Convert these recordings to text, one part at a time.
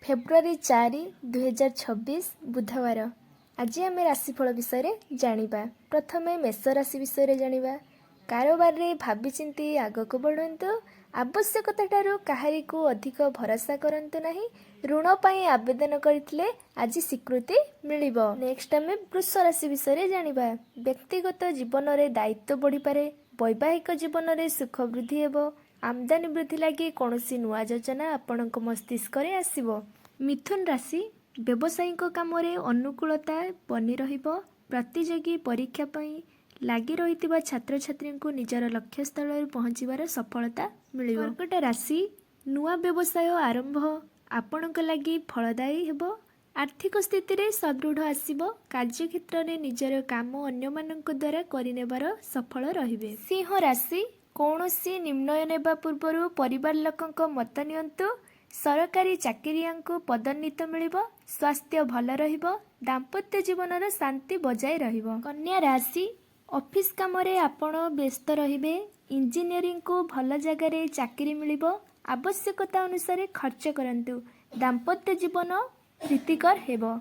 February 4 2026 बुधवार। आज आम राशिफल विषय जानिबा। प्रथमे मेष राशि विषय जानिबा। कारोबार रे भाबी चिंती आगक बढ़ंतु। आवश्यकता ठारू काहारी को अधिक भरोसा करंतु नहीं। ऋण पाई आवेदन करथिले आज स्वीकृति मिलिबो। नेक्स्ट आम वृष राशि विषय जानिबा। व्यक्तिगत जीवन रे दायित्व बढ़ी पारे। वैवाहिक जीवन रे सुख वृद्धि हेबो। आमदानी वृद्धि लगी कौनसी नुआ योजना आपणक मस्तिष्क रे आसीबो। मिथुन राशि व्यावसायिक काम रे अनुकूलता बनी रहिबो। प्रतियोगी परीक्षा पई लागी रहितिबा छात्र छात्री को निजर लक्ष्य स्थल रे पहुंचीबार सफलता मिलिबो। कर्कट राशि नुआ व्यवसाय आरंभ आपणक लगी फलदायी हेबो। आर्थिक स्थिति रे सदृढ़ आसीबो। कार्य क्षेत्र रे निजर काम अन्य मानक द्वारा करिनेबार सफल रहिबे। सिंह राशि कौनसी निर्णय नेबा पूर्व परिवार लोकंक मत नियंतु। सरकारी चाकरिया को पदोन्नति मिलिबो। स्वास्थ्य भल रहिबो। दाम्पत्य जीवन शांति बजाय रहिबो। कन्या राशि ऑफिस काम रे आपण व्यस्त रहिबे। इंजीनियरिंग को भल जगह रे चाकरी मिलिबो। आवश्यकता अनुसार खर्च करंतु। दाम्पत्य जीवन प्रीतिकर हेबो।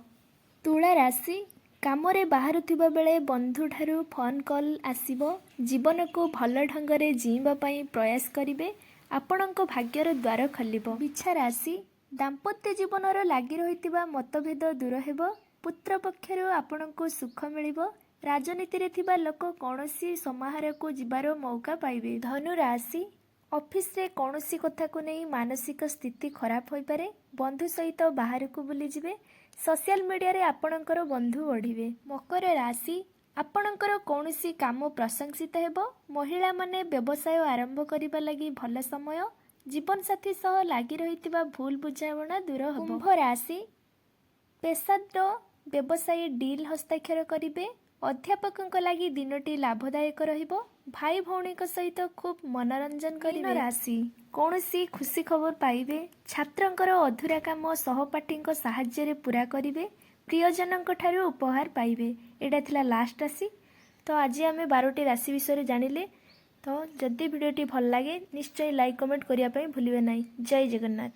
तुला राशि काम रे बाहरुथिबा बेले बंधु ठारू फोन कॉल आसीबो। जीवन को भल ढंग रे जीवा पई प्रयास करिवे। आपणक भाग्यर द्वार खोलिबो। बिछा राशि दाम्पत्य जीवन लागि रहितिबा मतभेद दूर हेबो। पुत्र पक्षरु आपणको सुख मिलिबो। राजनीति रे थिबा लोक कौनसी समाहार को जिबार मौका पाइबे। धनु राशि ऑफिस रे कौनसी कथा को नहीं मानसिक स्थिति खराब होई पारे। बंधु सहित बाहर को बुली जिवे। सोशल मीडिया रे आपणकर बंधु बढ़िवे। मकर राशि आपणकर कौनसी काम प्रशंसित हेबो। महिला माने व्यवसाय आरंभ करिबा लागि भल समय। जीवन साथी सह लागि रहितिबा भूल बुझामणा दूर हेबो। कुंभ राशि पेशादार व्यवसायी डील हस्ताक्षर करिवे। अध्यापक लगी दिनटी लाभदायक रहिबो। भाई भौणी सहित खूब मनोरंजन करिवे। राशि कौनसी खुशी खबर पाइबे। छात्रंकर अधूरा काम सहपाठी साहाय्य रे पूरा करिवे। प्रियजनक ठारू उपहार पाइबे। एटा थिला लास्ट राशि। तो आज आम 12टी राशि विषय जानिले। तो जदि वीडियोटी भल लगे निश्चय लाइक कमेंट करिया पई भूलिबे नहीं। जय जगन्नाथ।